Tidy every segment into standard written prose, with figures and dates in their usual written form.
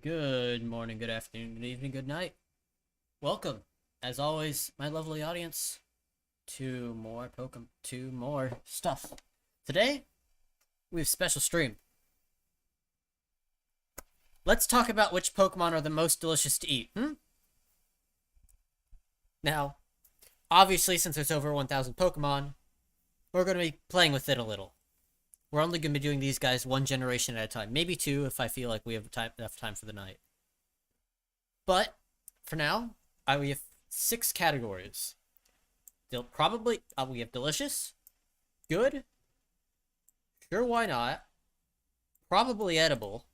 Good morning, good afternoon, good evening, good night. Welcome, as always, my lovely audience, to more stuff. Today, we have a special stream. Let's talk about which Pokemon are the most delicious to eat, Now, obviously, since there's over 1,000 Pokemon, we're going to be playing with it a little. We're only going to be doing these guys one generation at a time. Maybe two if I feel like we have enough time for the night. But, for now, we have 6 categories. We have delicious, good, sure why not, probably edible,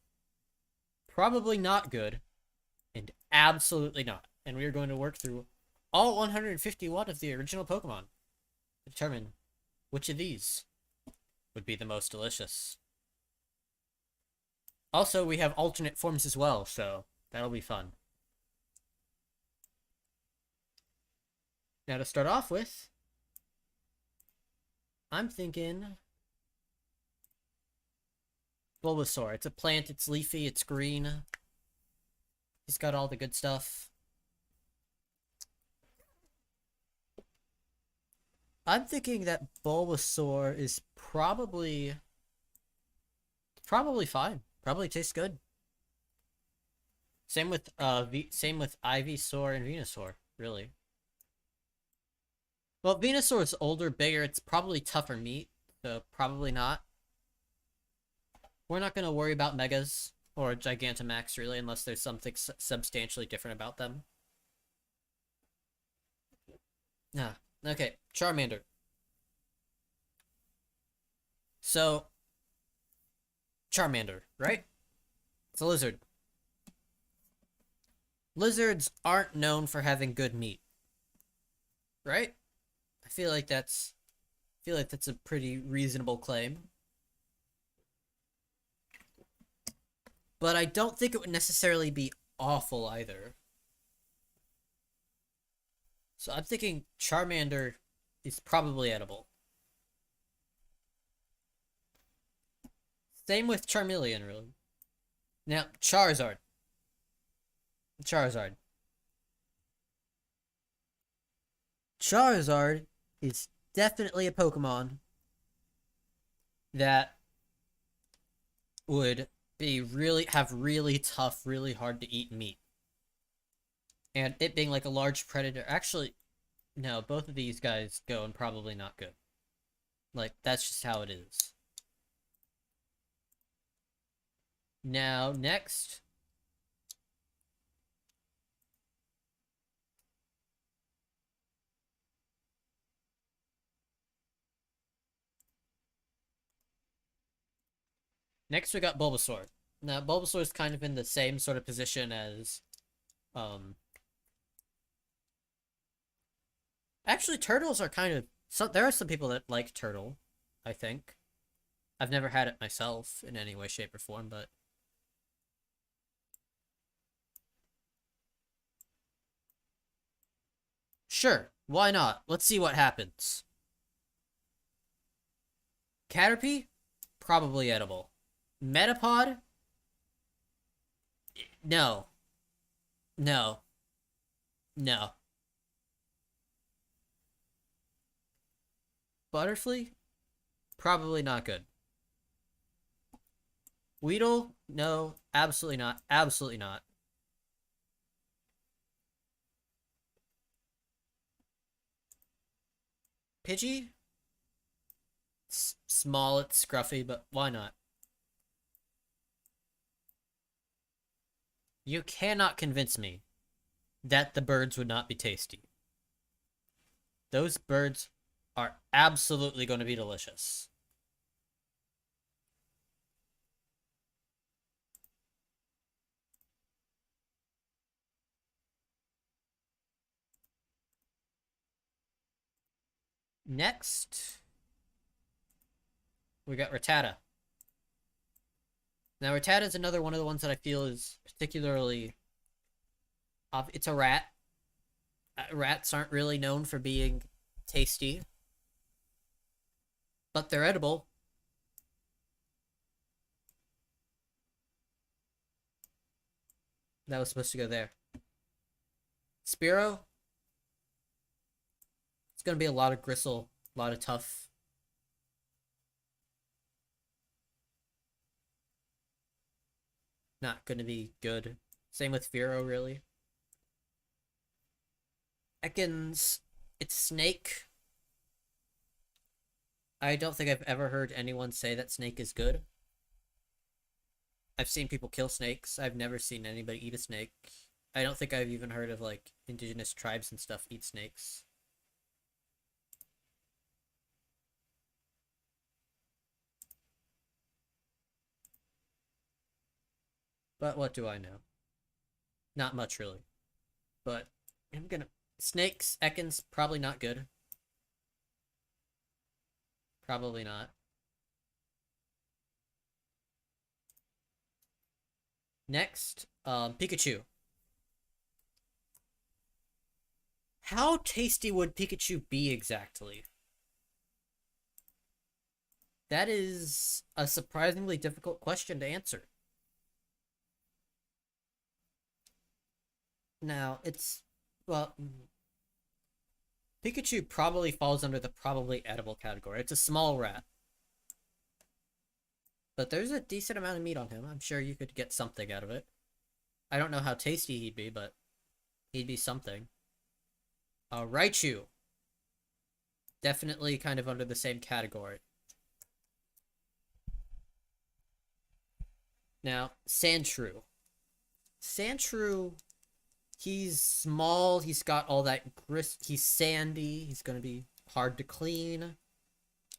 probably not good, and absolutely not. And we are going to work through all 151 of the original Pokemon to determine which of these would be the most delicious. Also, we have alternate forms as well, so that'll be fun. Now, to start off with, I'm thinking Bulbasaur. It's a plant, it's leafy, it's green. He's got all the good stuff. I'm thinking that Bulbasaur is probably fine. Probably tastes good. Same with Ivysaur and Venusaur, really. Well, Venusaur is older, bigger. It's probably tougher meat, so probably not. We're not going to worry about Megas or Gigantamax, really, unless there's something substantially different about them. Nah. Okay, Charmander. So, Charmander, right? It's a lizard. Lizards aren't known for having good meat, right? I feel like that's a pretty reasonable claim. But I don't think it would necessarily be awful either. So I'm thinking Charmander is probably edible. Same with Charmeleon, really. Now, Charizard. Charizard is definitely a Pokemon that would be really tough, really hard to eat meat. And it being like a large predator, actually, no, both of these guys go and probably not good. Like, that's just how it is. Now, next. Next, we got Bulbasaur. Now, Bulbasaur is kind of in the same sort of position as, Actually, turtles are kind of... there are some people that like turtle, I think. I've never had it myself in any way, shape, or form, but... Sure, why not? Let's see what happens. Caterpie? Probably edible. Metapod? No. No. No. Butterfly? Probably not good. Weedle? No. Absolutely not. Absolutely not. Pidgey? Small, it's scruffy, but why not? You cannot convince me that the birds would not be tasty. Those birds are absolutely going to be delicious. Next, we got Rattata. Now, Rattata is another one of the ones that I feel is particularly... it's a rat. Rats aren't really known for being tasty, but they're edible. That was supposed to go there. Spearow. It's gonna be a lot of gristle, a lot of tough. Not gonna be good. Same with Fearow, really. Ekans, it's Snake. I don't think I've ever heard anyone say that Snake is good. I've seen people kill snakes. I've never seen anybody eat a snake. I don't think I've even heard of, like, indigenous tribes and stuff eat snakes. But what do I know? Not much, really. But I'm gonna... Snakes, Ekans, probably not good. Probably not. Next, Pikachu. How tasty would Pikachu be exactly? That is a surprisingly difficult question to answer. Now, it's... Well... Pikachu probably falls under the probably edible category. It's a small rat. But there's a decent amount of meat on him. I'm sure you could get something out of it. I don't know how tasty he'd be, but he'd be something. Raichu. Definitely kind of under the same category. Now, Sandshrew. Sandshrew, he's small, he's got all that he's sandy, he's gonna be hard to clean,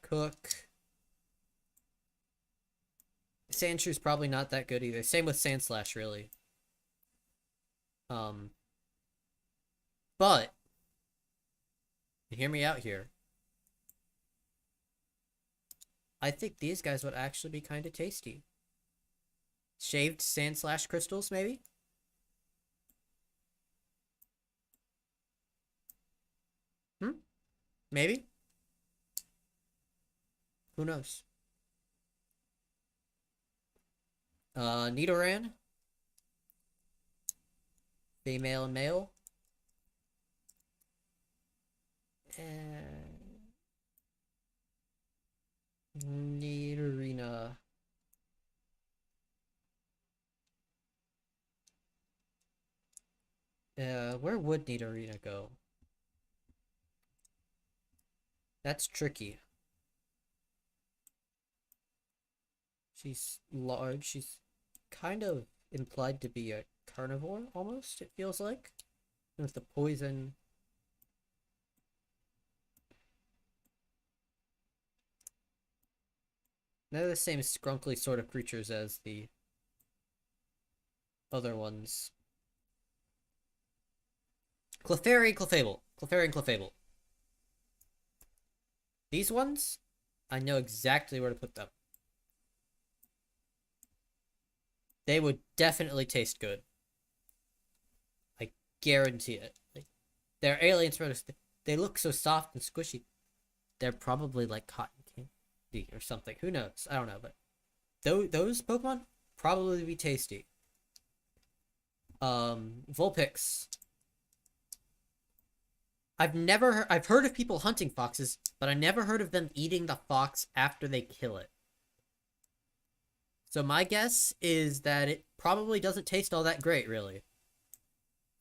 cook. Sandshrew's probably not that good either. Same with Sandslash, really. But, hear me out here. I think these guys would actually be kind of tasty. Shaved Sandslash crystals, maybe? Maybe? Who knows? Nidoran. Female and male. And... Nidorina. Where would Nidorina go? That's tricky. She's large. She's kind of implied to be a carnivore, almost, it feels like. With the poison. They're the same scrunkly sort of creatures as the other ones. Clefairy, Clefable. Clefairy and Clefable. These ones, I know exactly where to put them. They would definitely taste good. I guarantee it. Like, they're alien spreaders. They look so soft and squishy. They're probably like cotton candy or something. Who knows? I don't know, but those Pokemon probably be tasty. Vulpix. I've heard of people hunting foxes, but I never heard of them eating the fox after they kill it. So my guess is that it probably doesn't taste all that great, really.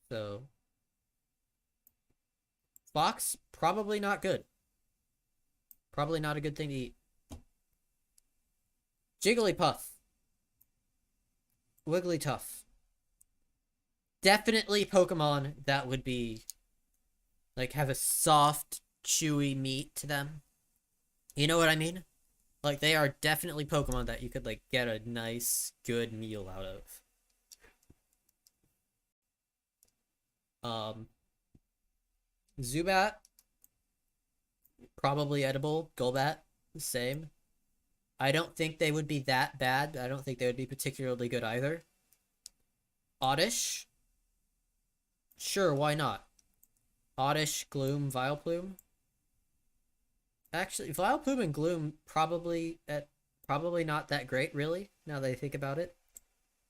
So, fox, probably not good. Probably not a good thing to eat. Jigglypuff. Wigglytuff. Definitely Pokemon that would be, like, have a soft, chewy meat to them. You know what I mean? Like, they are definitely Pokemon that you could, like, get a nice, good meal out of. Zubat. Probably edible. Golbat. The same. I don't think they would be that bad. I don't think they would be particularly good either. Oddish. Sure, why not? Oddish, Gloom, Vileplume. Actually, Vileplume and Gloom probably not that great, really, now that I think about it.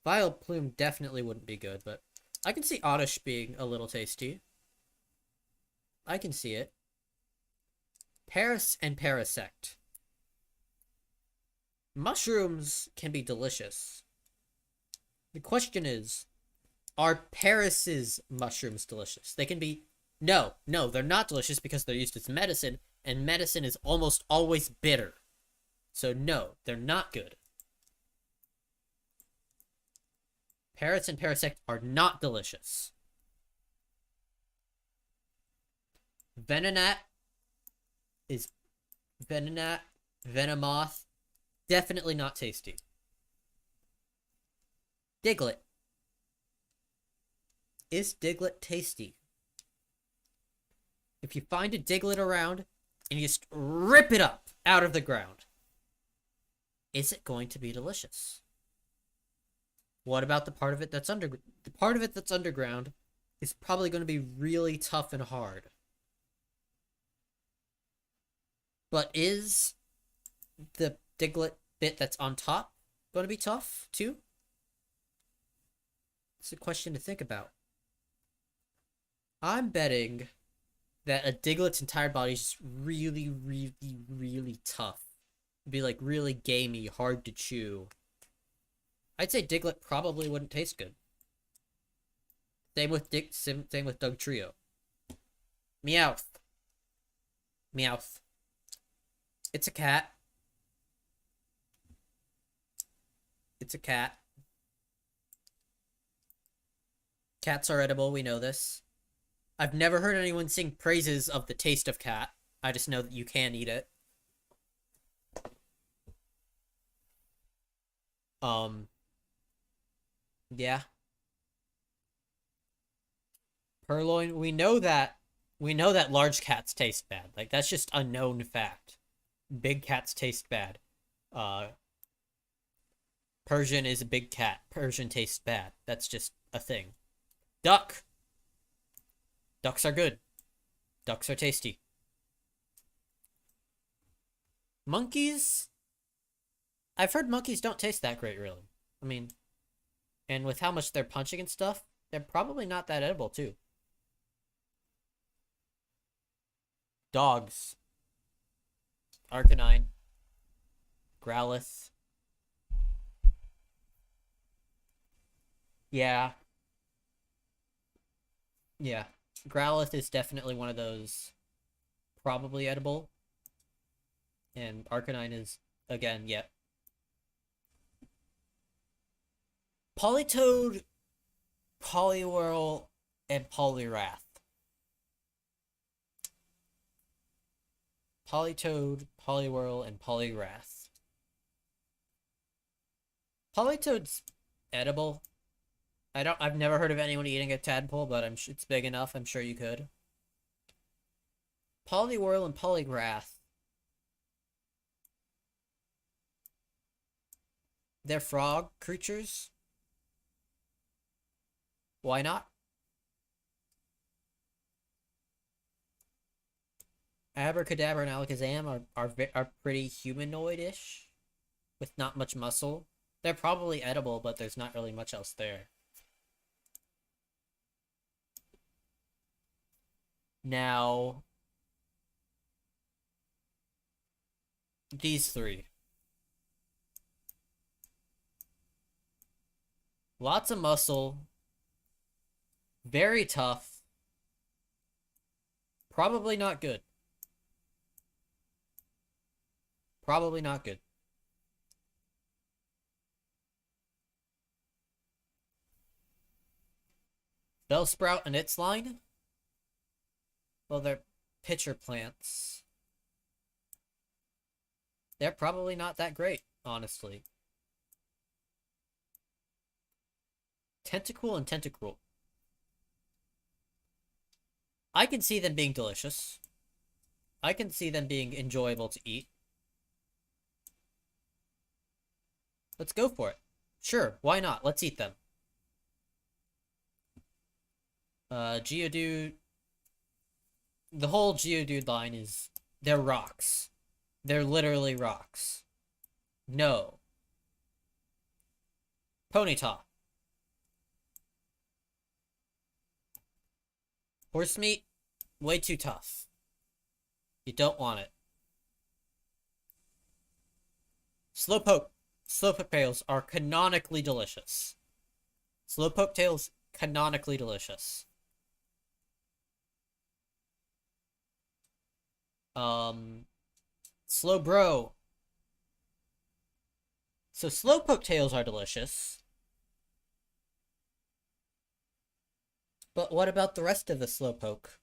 Vileplume definitely wouldn't be good, but I can see Oddish being a little tasty. I can see it. Paris and Parasect. Mushrooms can be delicious. The question is, are Paris's mushrooms delicious? They can be... No, they're not delicious because they're used as medicine, and medicine is almost always bitter. So no, they're not good. Paris and Parasect are not delicious. Venonat is... Venonat, Venomoth, definitely not tasty. Diglett. Is Diglett tasty? If you find a Diglett around and you just rip it up out of the ground, is it going to be delicious? What about the part of it that's under... The part of it that's underground is probably going to be really tough and hard. But is the Diglett bit that's on top going to be tough, too? It's a question to think about. I'm betting that a Diglett's entire body is just really, really, really tough. It'd be like really gamey, hard to chew. I'd say Diglett probably wouldn't taste good. Same with same with Doug Trio. Meowth. Meowth. It's a cat. It's a cat. Cats are edible, we know this. I've never heard anyone sing praises of the taste of cat. I just know that you can eat it. Yeah. Purloin, we know that large cats taste bad. Like, that's just a known fact. Big cats taste bad. Persian is a big cat. Persian tastes bad. That's just a thing. Duck. Ducks are good. Ducks are tasty. Monkeys? I've heard monkeys don't taste that great, really. I mean, and with how much they're punching and stuff, they're probably not that edible, too. Dogs. Arcanine. Growlithe. Yeah. Yeah. Growlithe is definitely one of those probably edible. And Arcanine is, again, yeah. Politoed, Poliwhirl, and Poliwrath. Politoed, Poliwhirl, and Poliwrath. Politoad's edible. I've never heard of anyone eating a tadpole, but it's big enough. I'm sure you could. Poliwhirl and Poliwrath. They're frog creatures. Why not? Abracadabra and Alakazam are pretty humanoid-ish, with not much muscle. They're probably edible, but there's not really much else there. Now, these three. Lots of muscle. Very tough. Probably not good. Probably not good. Bellsprout and its line? Well, they're pitcher plants. They're probably not that great, honestly. Tentacool and Tentacruel. I can see them being delicious. I can see them being enjoyable to eat. Let's go for it. Sure, why not? Let's eat them. Geodude. The whole Geodude line is... They're rocks. They're literally rocks. No. Ponyta. Horse meat, way too tough. You don't want it. Slowpoke. Slowpoke tails are canonically delicious. Slowpoke tails, canonically delicious. Slowbro. So slowpoke tails are delicious. But what about the rest of the slowpoke?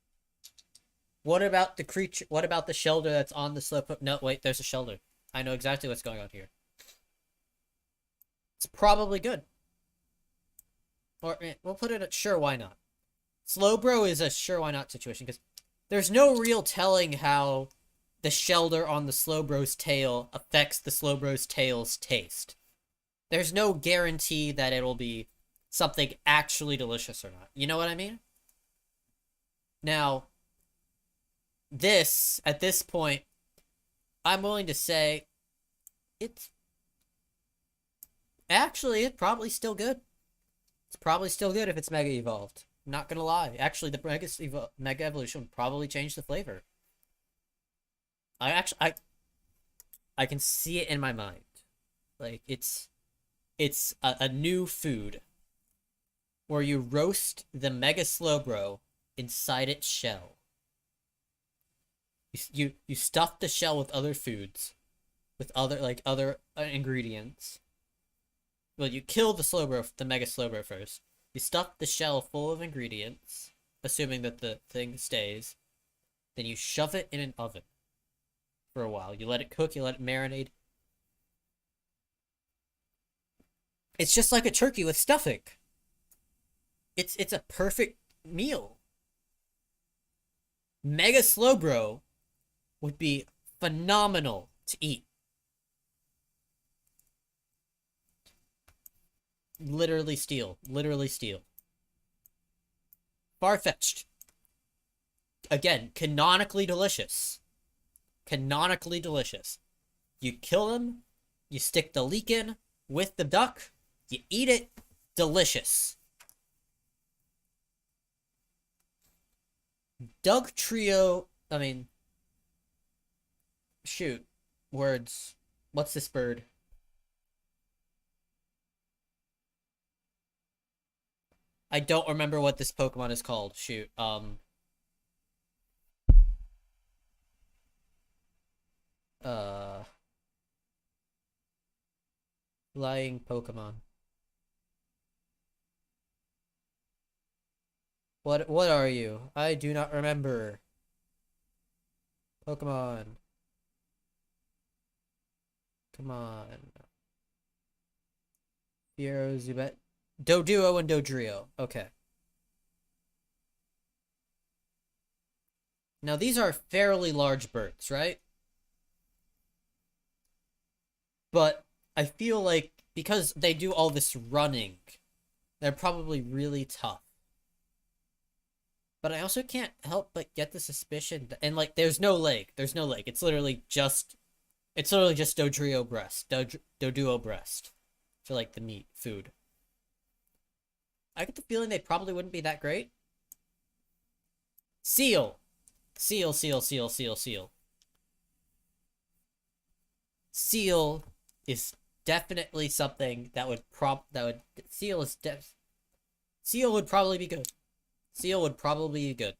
What about the creature? What about the shelter that's on the slowpoke? No, wait, there's a shelter. I know exactly what's going on here. It's probably good. Or, we'll put it at sure, why not? Slowbro is a sure, why not situation, because there's no real telling how the shelter on the Slowbro's tail affects the Slowbro's tail's taste. There's no guarantee that it'll be something actually delicious or not. You know what I mean? Now, at this point, I'm willing to say it's probably still good. It's probably still good if it's Mega Evolved. I'm not gonna lie. Actually, the Mega Evolution would probably change the flavor. I can see it in my mind. Like, it's a new food where you roast the Mega Slowbro inside its shell. You stuff the shell with other foods, with other ingredients. Well, you kill the Mega Slowbro first. You stuff the shell full of ingredients, assuming that the thing stays. Then you shove it in an oven for a while. You let it cook, you let it marinate. It's just like a turkey with stuffing. It's a perfect meal. Mega Slowbro would be phenomenal to eat. Literally steal. Literally steal. Far-fetched. Again, canonically delicious. Canonically delicious. You kill them, you stick the leek in with the duck, you eat it, delicious. Doug Trio, shoot, words. What's this bird? I don't remember what this Pokemon is called. Shoot, flying Pokemon. What are you? I do not remember. Pokemon. Come on. Fiero, Zubat. Doduo and Dodrio. Okay. Now these are fairly large birds, right? But I feel like because they do all this running, they're probably really tough. But I also can't help but get the suspicion that, and like there's no leg. There's no leg. It's literally just Dodrio breast. Doduo breast. For like the meat, food. I get the feeling they probably wouldn't be that great. Seal. Seal. Seal is definitely something that would Seal would probably be good. Seal would probably be good.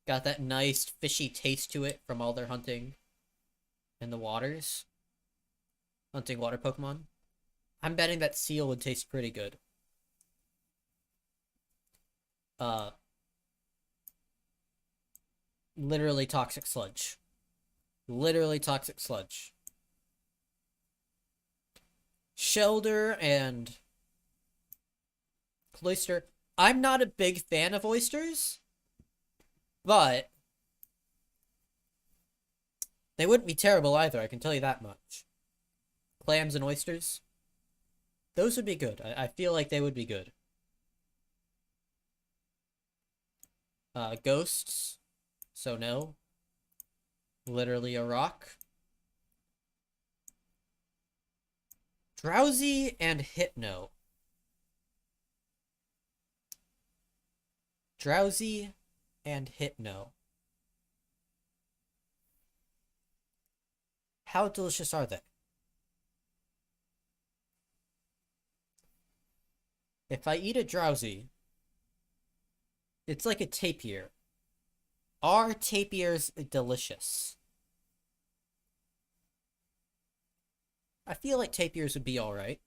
Got that nice fishy taste to it from all their hunting in the waters. Hunting water Pokemon. I'm betting that Seal would taste pretty good. Literally toxic sludge. Literally toxic sludge. Shelter and Cloyster. I'm not a big fan of oysters, but they wouldn't be terrible either, I can tell you that much. Clams and oysters. Those would be good. I feel like they would be good. Ghosts. So no. Literally a rock. Drowsy and Hypno. Drowsy and Hypno. How delicious are they? If I eat a Drowsy, it's like a Tapir. Are Tapirs delicious? I feel like Tapirs would be alright.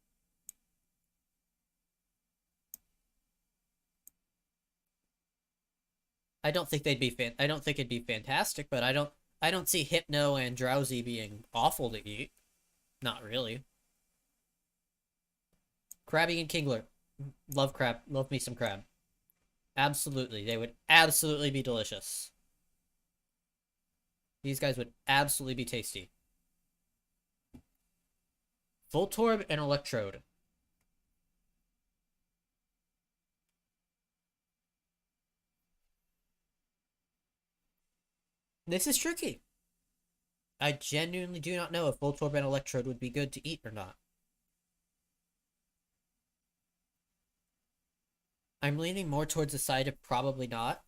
I don't think they'd be I don't think it'd be fantastic, but I don't see Hypno and Drowsy being awful to eat. Not really. Krabby and Kingler. Love crab. Love me some crab. Absolutely. They would absolutely be delicious. These guys would absolutely be tasty. Voltorb and Electrode. This is tricky. I genuinely do not know if Voltorb and Electrode would be good to eat or not. I'm leaning more towards the side of probably not.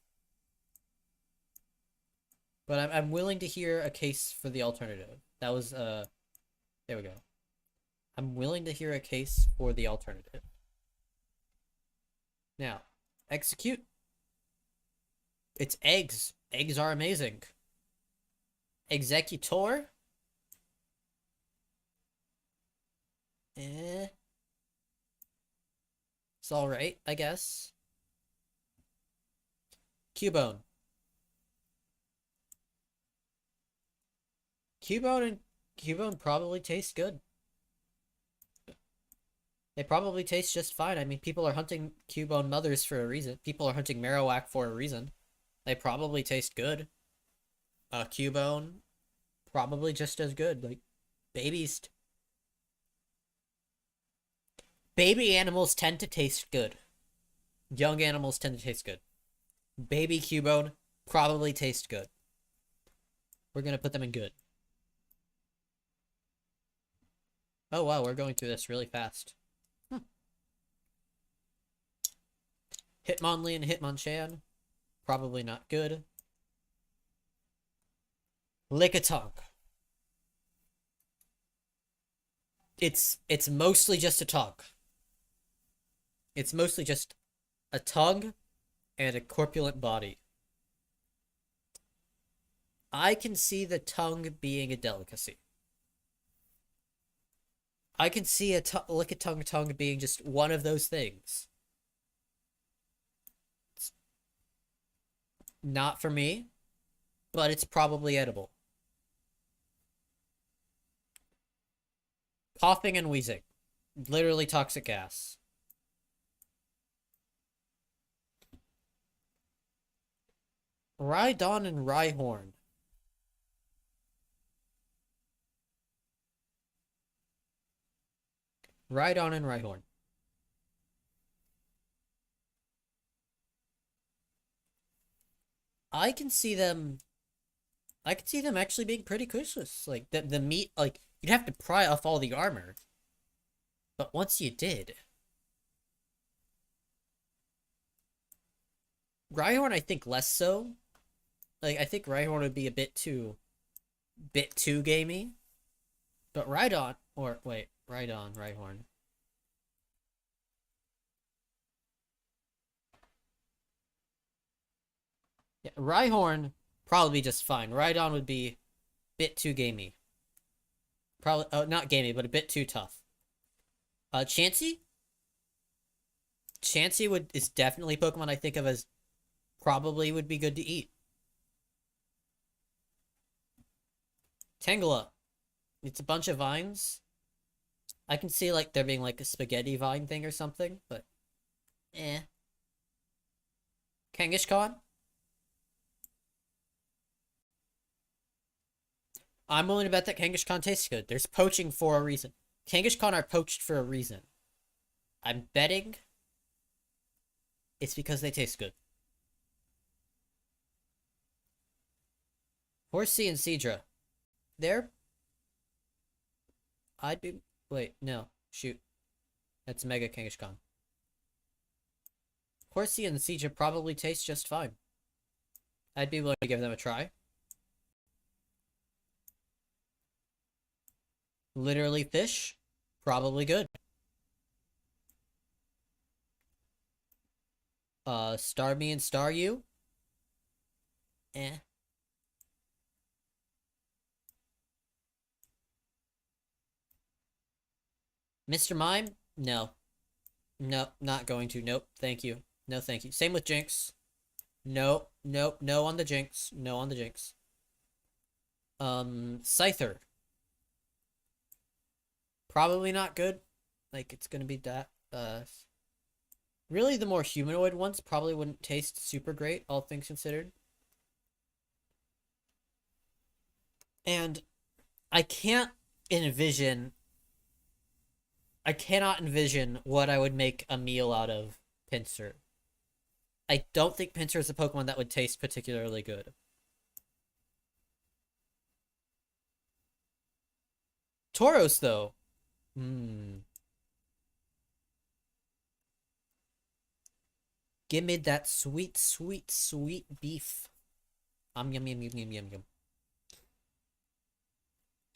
But I'm willing to hear a case for the alternative. That was, there we go. I'm willing to hear a case for the alternative. Now, execute. It's eggs. Eggs are amazing. Executor. It's alright, I guess. Cubone. Cubone probably tastes good. They probably taste just fine. I mean, people are hunting Cubone mothers for a reason. People are hunting Marowak for a reason. They probably taste good. Cubone, probably just as good. Like, babies. Baby animals tend to taste good. Young animals tend to taste good. Baby Cubone probably tastes good. We're gonna put them in good. Oh wow, we're going through this really fast. Hitmonlee and Hitmonchan, probably not good. Lickitung. It's mostly just a tongue. It's mostly just a tongue and a corpulent body. I can see the tongue being a delicacy. I can see a Lickitung tongue being just one of those things. It's not for me, but it's probably edible. Coughing and wheezing. Literally toxic gas. Rhydon and Rhyhorn. Rhydon and Rhyhorn. I can see them actually being pretty delicious. Like the meat, like you'd have to pry off all the armor. But once you did, Rhyhorn I think less so. Like I think Rhyhorn would be a bit too gamey. But Rhydon or wait, Rhyhorn. Yeah, Rhyhorn probably just fine. Rhydon would be a bit too gamey. Probably not gamey, but a bit too tough. Chansey? Chansey is definitely Pokemon I think of as probably would be good to eat. Tangela. It's a bunch of vines. I can see like there being like a spaghetti vine thing or something, but eh. Kangaskhan? I'm willing to bet that Kangaskhan tastes good. There's poaching for a reason. Kangaskhan are poached for a reason. I'm betting it's because they taste good. Horsey and Seadra. They're... I'd be... Wait, no. Shoot. That's Mega Kangaskhan. Horsey and Seadra probably taste just fine. I'd be willing to give them a try. Literally fish, probably good. Star me and star you. Eh. Mr. Mime? No. No, not going to. Nope. Thank you. No, thank you. Same with Jinx. No, nope, no on the Jinx. No on the Jinx. Scyther. Probably not good. Like, it's gonna be that, really the more humanoid ones probably wouldn't taste super great, all things considered. And I can't envision I cannot envision what I would make a meal out of Pinsir. I don't think Pinsir is a Pokemon that would taste particularly good. Tauros, though. Hmm. Give me that sweet, sweet, sweet beef. Yum, yum, yum, yum, yum, yum.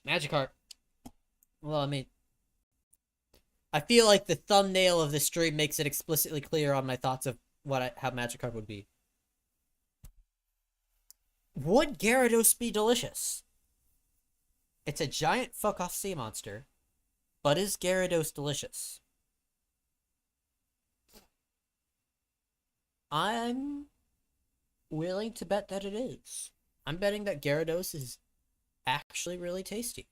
Magikarp. Well, I mean, I feel like the thumbnail of this stream makes it explicitly clear on my thoughts of how Magikarp would be. Would Gyarados be delicious? It's a giant fuck-off sea monster, but is Gyarados delicious? I'm willing to bet that it is. I'm betting that Gyarados is actually really tasty.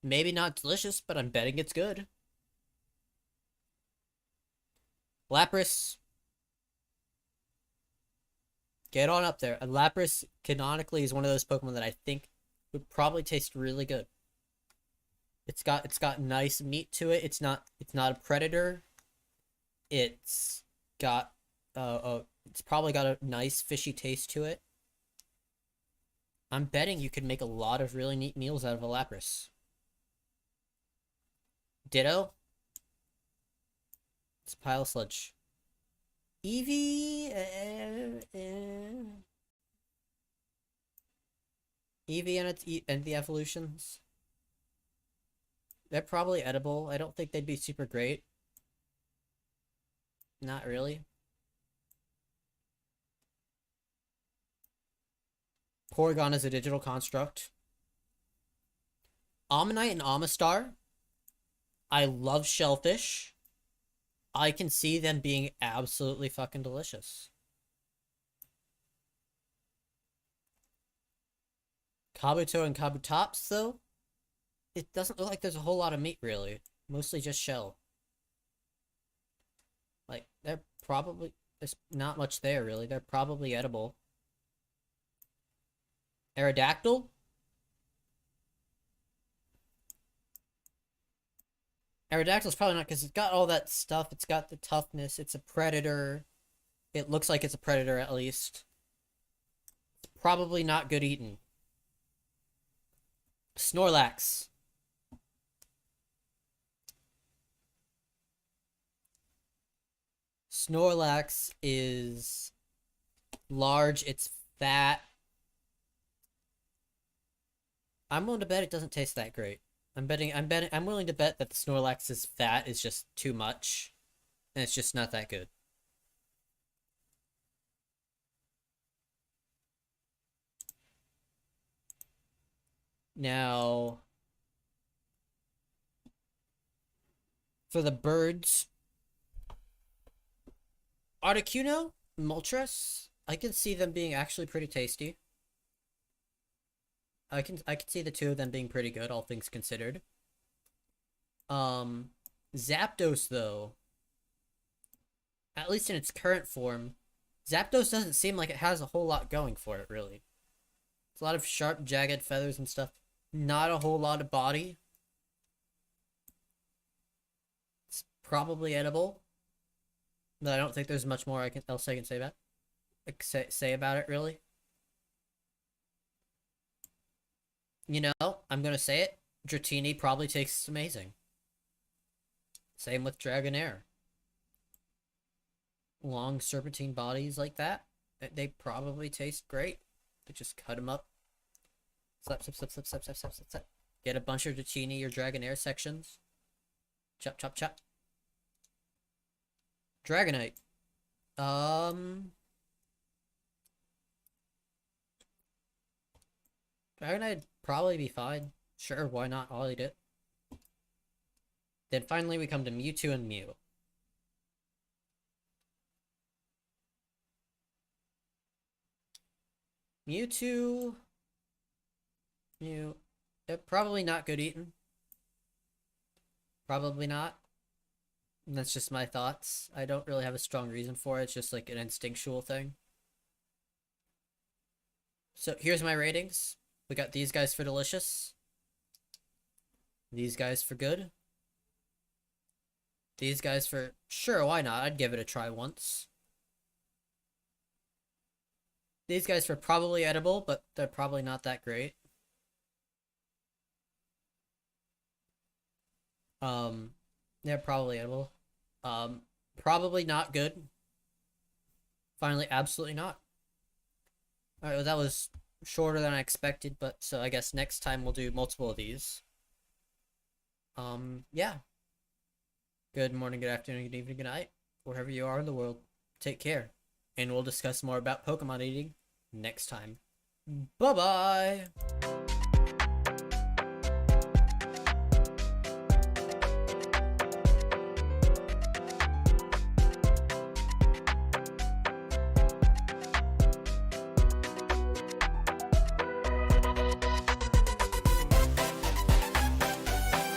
Maybe not delicious, but I'm betting it's good. Lapras. Get on up there. And Lapras canonically is one of those Pokemon that I think would probably taste really good. It's got nice meat to it. It's not a predator. It's got it's probably got a nice fishy taste to it. I'm betting you could make a lot of really neat meals out of a Lapras. Ditto. It's a pile of sludge. Eevee, Eevee and the evolutions. They're probably edible. I don't think they'd be super great. Not really. Porygon is a digital construct. Omanyte and Amistar. I love shellfish. I can see them being absolutely fucking delicious. Kabuto and Kabutops, though, it doesn't look like there's a whole lot of meat, really. Mostly just shell. Like, there's not much there, really. They're probably edible. Aerodactyl? Aerodactyl's probably not, because it's got all that stuff. It's got the toughness. It's a predator. It looks like it's a predator, at least. It's probably not good eating. Snorlax. Snorlax is large. It's fat. I'm willing to bet it doesn't taste that great. I'm willing to bet that the Snorlax's fat is just too much, and it's just not that good. Now, for the birds, Articuno, Moltres, I can see them being actually pretty tasty. I can see the two of them being pretty good, all things considered. Zapdos, though, at least in its current form, Zapdos doesn't seem like it has a whole lot going for it, really. It's a lot of sharp, jagged feathers and stuff. Not a whole lot of body. It's probably edible, but I don't think there's much more else I can say about it, really. You know, I'm gonna say it. Dratini probably tastes amazing. Same with Dragonair. Long serpentine bodies like that. They probably taste great. But just cut them up. Slap, slap, slap, slap, slap, slap, slap, slap, slap. Get a bunch of zucchini or Dragonair sections. Chop, chop, chop. Dragonite. Dragonite'd probably be fine. Sure, why not? I'll eat it. Then finally we come to Mewtwo and Mew. Mewtwo... Mew... probably not good eating. Probably not. That's just my thoughts. I don't really have a strong reason for it. It's just like an instinctual thing. So here's my ratings. We got these guys for delicious. These guys for good. These guys for sure, why not? I'd give it a try once. These guys for probably edible, but they're probably not that great. They're probably edible. Probably not good. Finally, absolutely not. Alright, well that was shorter than I expected, but so I guess next time we'll do multiple of these. Yeah. Good morning, good afternoon, good evening, good night, wherever you are in the world. Take care. And we'll discuss more about Pokemon eating next time. Bye-bye!